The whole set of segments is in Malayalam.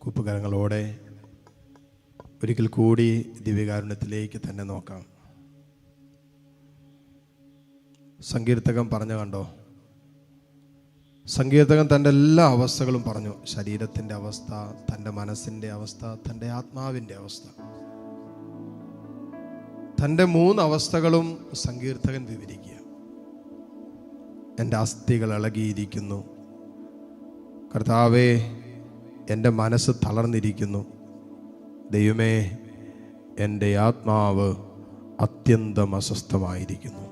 കൂപ്പുകരങ്ങളോടെ ഒരിക്കൽ കൂടി ദിവ്യകാരുണ്യത്തിലേക്ക് തന്നെ നോക്കാം. സങ്കീർത്തകൻ പറഞ്ഞു കണ്ടോ, സങ്കീർത്തകൻ തൻ്റെ എല്ലാ അവസ്ഥകളും പറഞ്ഞു. ശരീരത്തിൻ്റെ അവസ്ഥ, തൻ്റെ മനസ്സിൻ്റെ അവസ്ഥ, തൻ്റെ ആത്മാവിൻ്റെ അവസ്ഥ, തൻ്റെ 3 അവസ്ഥകളും സങ്കീർത്തകൻ വിവരിക്കുക. എൻ്റെ അസ്ഥികൾ ഇളകിയിരിക്കുന്നു, കർത്താവേ എൻ്റെ മനസ്സ് തളർന്നിരിക്കുന്നു, ദൈവമേ എൻ്റെ ആത്മാവ് അത്യന്തം അസ്വസ്ഥമായിരിക്കുന്നു.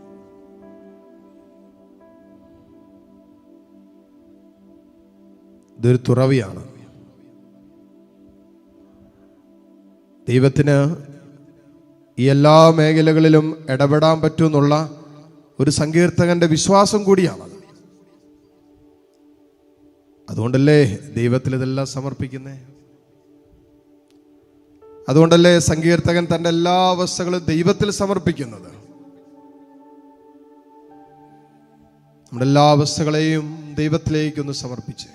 ഇതൊരു തുറവിയാണ്. ദൈവത്തിന് ഈ എല്ലാ മേഖലകളിലും ഇടപെടാൻ പറ്റുമെന്നുള്ള ഒരു സങ്കീർത്തകന്റെ വിശ്വാസം കൂടിയാണ്. അതുകൊണ്ടല്ലേ ദൈവത്തിൽ ഇതെല്ലാം സമർപ്പിക്കുന്നേ. അതുകൊണ്ടല്ലേ സങ്കീർത്തകൻ തൻ്റെ എല്ലാ അവസ്ഥകളും ദൈവത്തിൽ സമർപ്പിക്കുന്നത്. നമ്മുടെ എല്ലാ അവസ്ഥകളെയും ദൈവത്തിലേക്കൊന്ന് സമർപ്പിച്ച്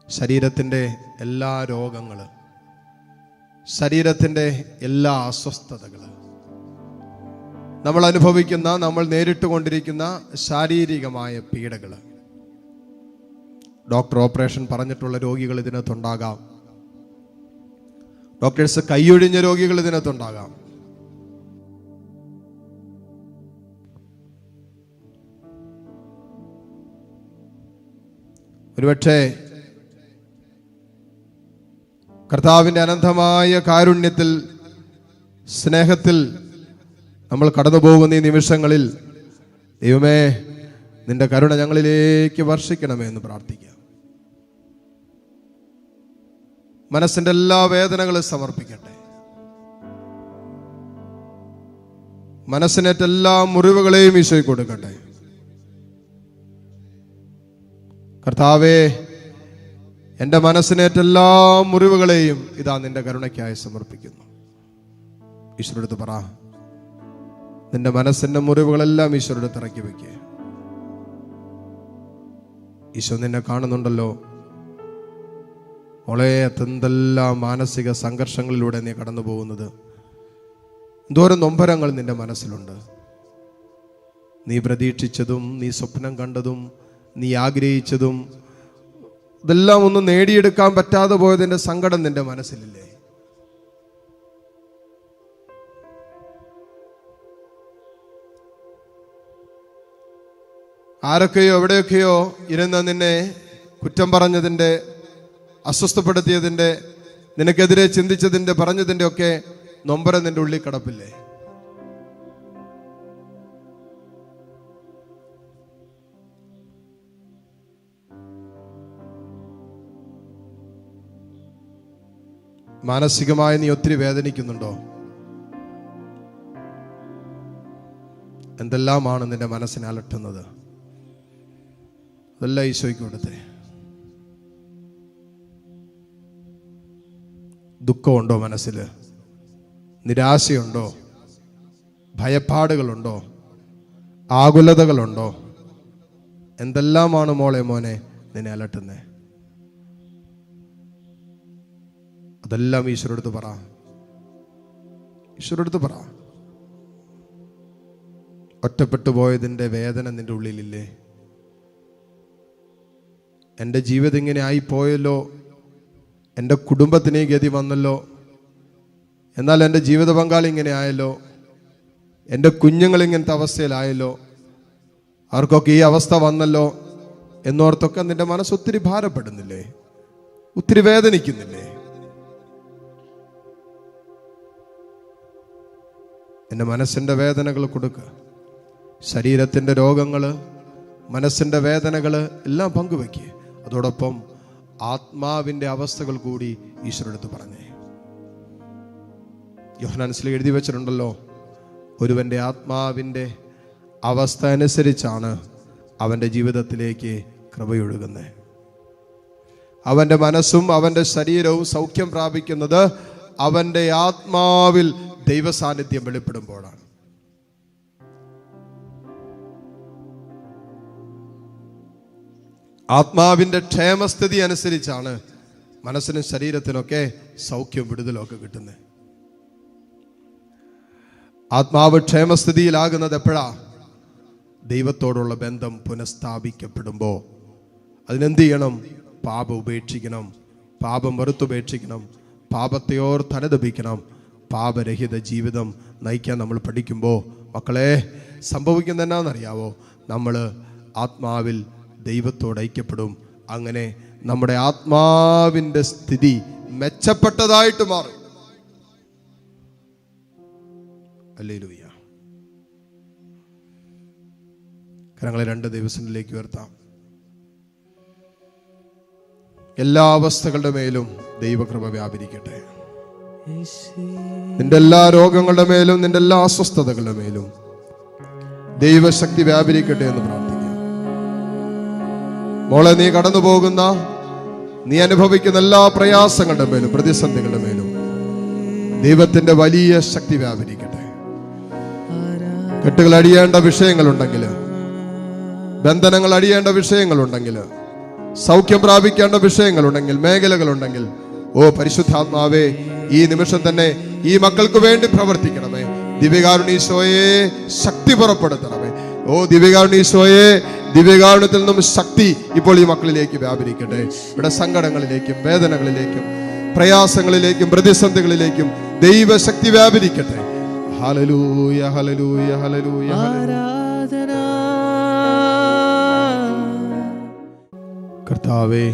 ശരീരത്തിൻ്റെ എല്ലാ രോഗങ്ങൾ, ശരീരത്തിൻ്റെ എല്ലാ അസ്വസ്ഥതകൾ, നമ്മൾ അനുഭവിക്കുന്ന, നമ്മൾ നേരിട്ട് കൊണ്ടിരിക്കുന്ന ശാരീരികമായ പീഡകൾ, ഡോക്ടർ ഓപ്പറേഷൻ പറഞ്ഞിട്ടുള്ള രോഗികൾ ഇതിനകത്തുണ്ടാകാം, ഡോക്ടേഴ്സ് കൈയൊഴിഞ്ഞ രോഗികൾ ഇതിനകത്തുണ്ടാകാം. ഒരുപക്ഷെ കർത്താവിൻ്റെ അനന്തമായ കാരുണ്യത്തിൽ, സ്നേഹത്തിൽ നമ്മൾ കടന്നു പോകുന്ന ഈ നിമിഷങ്ങളിൽ ദൈവമേ നിന്റെ കരുണ ഞങ്ങളിലേക്ക് വർഷിക്കണമേ എന്ന് പ്രാർത്ഥിക്കാം. മനസ്സിൻ്റെ എല്ലാ വേദനകളും സമർപ്പിക്കട്ടെ. മനസ്സിനേറ്റ എല്ലാ മുറിവുകളെയും ഈശോയ്ക്ക് കൊടുക്കട്ടെ. കർത്താവേ എൻ്റെ മനസ്സിനേറ്റ എല്ലാ മുറിവുകളെയും ഇതാ നിന്റെ കരുണയ്ക്കായി സമർപ്പിക്കുന്നു. ഈശ്വരടുത്ത് പറ, നിന്റെ മനസ്സിൻ്റെ മുറിവുകളെല്ലാം ഈശ്വരടുത്ത് ഇറക്കി വയ്ക്കുക. ഈശോ നിന്നെ കാണുന്നുണ്ടല്ലോ. മോളെ, എന്തെല്ലാം മാനസിക സംഘർഷങ്ങളിലൂടെ നീ കടന്നു പോകുന്നത്, എന്തോരം നൊമ്പരങ്ങൾ നിന്റെ മനസ്സിലുണ്ട്. നീ പ്രതീക്ഷിച്ചതും, നീ സ്വപ്നം കണ്ടതും, നീ ആഗ്രഹിച്ചതും ഇതെല്ലാം ഒന്നും നേടിയെടുക്കാൻ പറ്റാതെ പോയതിൻ്റെ സങ്കടം നിന്റെ മനസ്സിലില്ലേ? ആരൊക്കെയോ എവിടെയൊക്കെയോ ഇരുന്ന് നിന്നെ കുറ്റം പറഞ്ഞതിൻ്റെ, അസ്വസ്ഥപ്പെടുത്തിയതിൻ്റെ, നിനക്കെതിരെ ചിന്തിച്ചതിൻ്റെ, പറഞ്ഞതിൻ്റെ ഒക്കെ നൊമ്പരം നിന്റെ ഉള്ളിൽ കിടപ്പില്ലേ? മാനസികമായി നീ ഒത്തിരി വേദനിക്കുന്നുണ്ടോ? എന്തെല്ലാമാണ് നിന്റെ മനസ്സിനെ അലട്ടുന്നത്? അതെല്ലാം ഈശോയ്ക്ക് കൊടുത്തേ. ദുഃഖമുണ്ടോ മനസ്സിൽ? നിരാശയുണ്ടോ? ഭയപ്പാടുകളുണ്ടോ? ആകുലതകളുണ്ടോ? എന്തെല്ലാമാണ് മോളെ, മോനെ നിന്നെ അലട്ടുന്നേ? അതെല്ലാം ഈശ്വരടുത്ത് പറ. ഈശ്വരടുത്ത് പറ. ഒറ്റപ്പെട്ടു പോയതിൻ്റെ വേദന നിന്റെ ഉള്ളിലില്ലേ? എൻ്റെ ജീവിതം ഇങ്ങനെ ആയിപ്പോയല്ലോ, എൻ്റെ കുടുംബത്തിന് ഗതി വന്നല്ലോ, എന്നാൽ എൻ്റെ ജീവിത പങ്കാളി ഇങ്ങനെ ആയല്ലോ, എൻ്റെ കുഞ്ഞുങ്ങൾ ഇങ്ങനത്തെ അവസ്ഥയിലായല്ലോ, അവർക്കൊക്കെ ഈ അവസ്ഥ വന്നല്ലോ എന്നോർത്തൊക്കെ നിന്റെ മനസ്സ് ഒത്തിരി ഭാരപ്പെടുന്നില്ലേ? ഒത്തിരി വേദനിക്കുന്നില്ലേ? എൻ്റെ മനസ്സിൻ്റെ വേദനകൾ കൊടുക്കുക. ശരീരത്തിൻ്റെ രോഗങ്ങൾ, മനസ്സിൻ്റെ വേദനകൾ എല്ലാം പങ്കുവയ്ക്കുക. അതോടൊപ്പം ആത്മാവിൻ്റെ അവസ്ഥകൾ കൂടി ഈശ്വരടുത്ത് പറഞ്ഞേ. യോഹന്നാനിൽ എഴുതി വെച്ചിട്ടുണ്ടല്ലോ, ഒരുവൻ്റെ ആത്മാവിൻ്റെ അവസ്ഥ അനുസരിച്ചാണ് അവൻ്റെ ജീവിതത്തിലേക്ക് കൃപയൊഴുകുന്നത്. അവൻ്റെ മനസ്സും അവൻ്റെ ശരീരവും സൗഖ്യം പ്രാപിക്കുന്നത് അവൻ്റെ ആത്മാവിൽ ദൈവസാന്നിധ്യം വെളിപ്പെടുമ്പോഴാണ്. ആത്മാവിൻ്റെ ക്ഷേമസ്ഥിതി അനുസരിച്ചാണ് മനസ്സിനും ശരീരത്തിനൊക്കെ സൗഖ്യവും വിടുതലും ഒക്കെ കിട്ടുന്നത്. ആത്മാവ് ക്ഷേമസ്ഥിതിയിലാകുന്നത് എപ്പോഴാ? ദൈവത്തോടുള്ള ബന്ധം പുനഃസ്ഥാപിക്കപ്പെടുമ്പോൾ. അതിനെന്ത് ചെയ്യണം? പാപം ഉപേക്ഷിക്കണം, പാപം വെറുത്തുപേക്ഷിക്കണം, പാപത്തെ ഓർത്ത് അനുതപിക്കണം, പാപരഹിത ജീവിതം നയിക്കാൻ നമ്മൾ പഠിക്കുമ്പോൾ മക്കളെ സംഭവിക്കുന്നത് എന്നാണെന്നറിയാവോ? നമ്മൾ ആത്മാവിൽ ദൈവത്തോട് ഐക്യപ്പെടും. അങ്ങനെ നമ്മുടെ ആത്മാവിൻ്റെ സ്ഥിതി മെച്ചപ്പെട്ടതായിട്ട് മാറും. ഹല്ലേലൂയ. കരങ്ങളെ രണ്ട് ദിവസങ്ങളിലേക്ക് ഉയർത്താം. എല്ലാ അവസ്ഥകളുടെ മേലും ദൈവകൃപ വ്യാപരിക്കട്ടെ. നിന്റെ എല്ലാ രോഗങ്ങളുടെ മേലും, നിന്റെ എല്ലാ അസ്വസ്ഥതകളുടെ മേലും ദൈവശക്തി വ്യാപരിക്കട്ടെ എന്ന് പ്രാർത്ഥിക്കാം. മോളെ, നീ കടന്നു പോകുന്ന, നീ അനുഭവിക്കുന്ന എല്ലാ പ്രയാസങ്ങളുടെ മേലും, പ്രതിസന്ധികളുടെ മേലും ദൈവത്തിന്റെ വലിയ ശക്തി വ്യാപരിക്കട്ടെ. കെട്ടുകൾ അടിയേണ്ട വിഷയങ്ങളുണ്ടെങ്കിൽ, ബന്ധനങ്ങൾ അടിയേണ്ട വിഷയങ്ങളുണ്ടെങ്കിൽ, സൗഖ്യം പ്രാപിക്കേണ്ട വിഷയങ്ങളുണ്ടെങ്കിൽ, മേഖലകളുണ്ടെങ്കിൽ, ഓ പരിശുദ്ധാത്മാവേ, ഈ നിമിഷം തന്നെ ഈ മക്കൾക്ക് വേണ്ടി പ്രവർത്തിക്കണമേ. ദിവ്യകാരുണ്യീശോയെ ശക്തി പുറപ്പെടുത്തണമേ. ഓ ദിവ്യകാരുണ്യീശോയെ, ദിവ്യകാരുണ്യത്തിൽ നിന്നും ശക്തി ഇപ്പോൾ ഈ മക്കളിലേക്ക് വ്യാപരിക്കട്ടെ. ഇവിടെ സങ്കടങ്ങളിലേക്കും വേദനകളിലേക്കും പ്രയാസങ്ങളിലേക്കും പ്രതിസന്ധികളിലേക്കും ദൈവശക്തി വ്യാപരിക്കട്ടെ. Hallelujah, hallelujah, hallelujah. കർത്താവേ,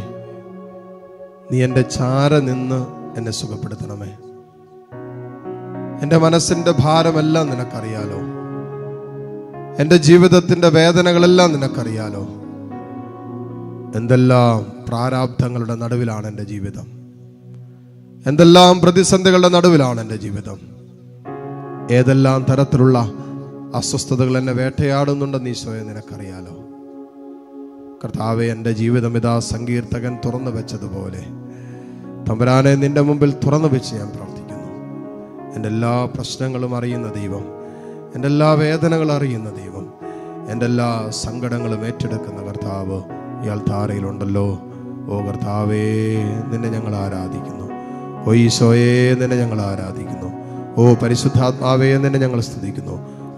നീ എൻ്റെ ചാര നിന്ന് എന്നെ സുഖപ്പെടുത്തണമേ. എൻ്റെ മനസ്സിൻ്റെ ഭാരമെല്ലാം നിനക്കറിയാലോ, എൻ്റെ ജീവിതത്തിൻ്റെ വേദനകളെല്ലാം നിനക്കറിയാലോ. എന്തെല്ലാം പ്രാരാബ്ധങ്ങളുടെ നടുവിലാണ് എൻ്റെ ജീവിതം, എന്തെല്ലാം പ്രതിസന്ധികളുടെ നടുവിലാണ് എൻ്റെ ജീവിതം, ഏതെല്ലാം തരത്തിലുള്ള അസ്വസ്ഥതകൾ എന്നെ വേട്ടയാടുന്നുണ്ടെന്ന് ഈശോയെ നിനക്കറിയാലോ. കർത്താവെ, എൻ്റെ ജീവിതം ഇതാ സങ്കീർത്തകൻ തുറന്നു വെച്ചതുപോലെ തമ്പുരാനെ നിന്റെ മുമ്പിൽ തുറന്നു വെച്ച് ഞാൻ പ്രാർത്ഥിക്കുന്നു. എൻ്റെ എല്ലാ പ്രശ്നങ്ങളും അറിയുന്ന ദൈവം, എൻ്റെ എല്ലാ വേദനകളും അറിയുന്ന ദൈവം, എൻ്റെ എല്ലാ സങ്കടങ്ങളും ഏറ്റെടുക്കുന്ന കർത്താവ് ഇയാൾ താരയിലുണ്ടല്ലോ. ഓ കർത്താവേ, നിന്നെ ഞങ്ങൾ ആരാധിക്കുന്നു. ഓ ഈശോയെ, നിന്നെ ഞങ്ങൾ ആരാധിക്കുന്നു. ഓ പരിശുദ്ധാത്മാവേ, നിന്നെ ഞങ്ങൾ സ്തുതിക്കുന്നു.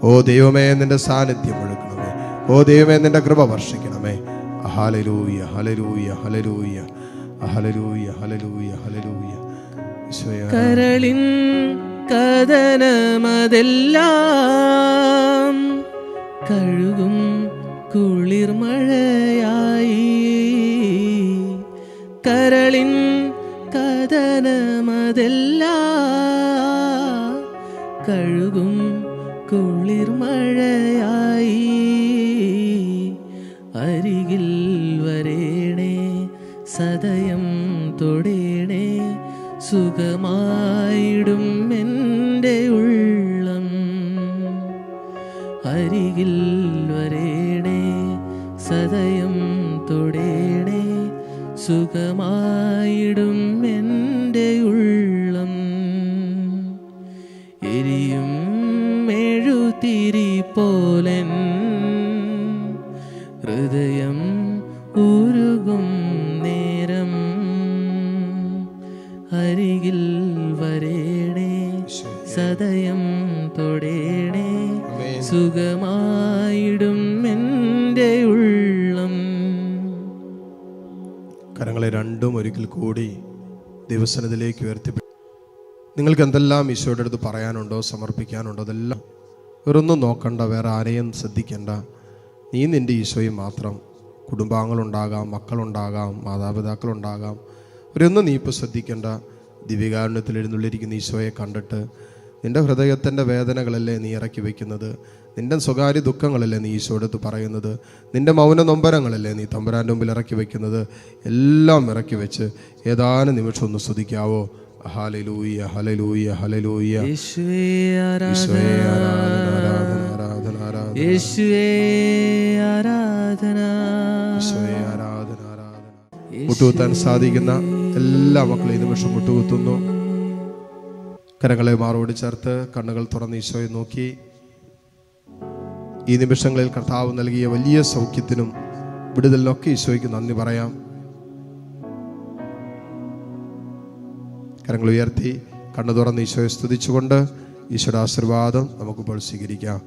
ഓ ദൈവമേ, നിന്റെ സാന്നിധ്യം ഒഴുകണമേ. ഓ ദൈവമേ, നിന്റെ കൃപ വർഷിക്കണമേ. Hallelujah, hallelujah, hallelujah, hallelujah, hallelujah, hallelujah. കരളിൻ കഥനമതെല്ലാം കഴുകും കുളിർമഴയായി. കരളിൻ കഥനമതെല്ലാം കഴുകും കുളിർമഴയായി. അരികിൽ വരേണേ, സദയം തൊടേണേ, സുഖമായിടും എൻ്റെ ഉള്ളം. അരികിൽ വരേണേ, സദയം തൊടേണേ, സുഖമായിടും എൻ്റെ ഉള്ളം. എരിയും മെഴുതിരി പോലൻ ഹൃദയം ഉരുകും നേരം. അരികിൽ വരേണേ, സദയം തൊടേണേ, സുഖമായിടും എൻ്റെ ഉള്ളം. കരങ്ങളെ രണ്ടും ഒരിക്കൽ കൂടി ദൈവസന്നിധിയിലേക്ക് ഉയർത്തി. നിങ്ങൾക്ക് എന്തെല്ലാം ഈശോയുടെ അടുത്ത് പറയാനുണ്ടോ, സമർപ്പിക്കാനുണ്ടോ, അതെല്ലാം വേറൊന്നും നോക്കണ്ട, വേറെ ആരെയും ശ്രദ്ധിക്കണ്ട. നീ നിൻ്റെ ഈശോയും മാത്രം. കുടുംബാംഗങ്ങളുണ്ടാകാം, മക്കളുണ്ടാകാം, മാതാപിതാക്കളുണ്ടാകാം, അവരൊന്നും നീ ഇപ്പോൾ ശ്രദ്ധിക്കേണ്ട. ദിവ്യകാരുണ്യത്തിൽ എഴുന്നള്ളിരിക്കുന്ന ഈശോയെ കണ്ടിട്ട് നിൻ്റെ ഹൃദയത്തിൻ്റെ വേദനകളല്ലേ നീ ഇറക്കി വയ്ക്കുന്നത്, നിൻ്റെ സ്വകാര്യ ദുഃഖങ്ങളല്ലേ നീ ഈശോയുടെ അടുത്ത് പറയുന്നത്, നിൻ്റെ മൗന നൊമ്പരങ്ങളല്ലേ നീ തമ്പുരാൻ്റെ മുമ്പിൽ ഇറക്കി വയ്ക്കുന്നത്. എല്ലാം ഇറക്കി വെച്ച് ഏതാനും നിമിഷം ഒന്ന് സ്തുതിക്കാവോ. Hallelujah, hallelujah, hallelujah. യേശുവേ ആരാധന, ആരാധന, ആരാധന, യേശുവേ ആരാധന, യേശുവേ ആരാധന, ആരാധന. മുട്ടുകുത്താൻ സാധിക്കുന്ന എല്ലാ മക്കളും ഈ നിമിഷം മുട്ടുകുത്തുന്നു. കരങ്ങളെ മാറോട് ചേർത്ത് കണ്ണുകൾ തുറന്ന് ഈശോയെ നോക്കി. ഈ നിമിഷങ്ങളിൽ കർത്താവ് നൽകിയ വലിയ സൗഖ്യത്തിനും വിടുതലിനൊക്കെ ഈശോയ്ക്ക് നന്ദി പറയാം. കരങ്ങൾ ഉയർത്തി കണ്ണു തുറന്ന് ഈശോയെ സ്തുതിച്ചുകൊണ്ട് ഈശോയുടെ ആശീർവാദം നമുക്കിപ്പോൾ സ്വീകരിക്കാം.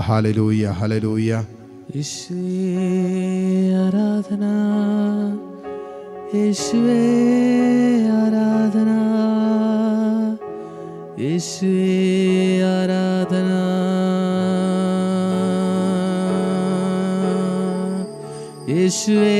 Hallelujah, hallelujah. യേശുവേ ആരാധന, യേശുവേ ആരാധന, യേശുവേ ആരാധന, യേശുവേ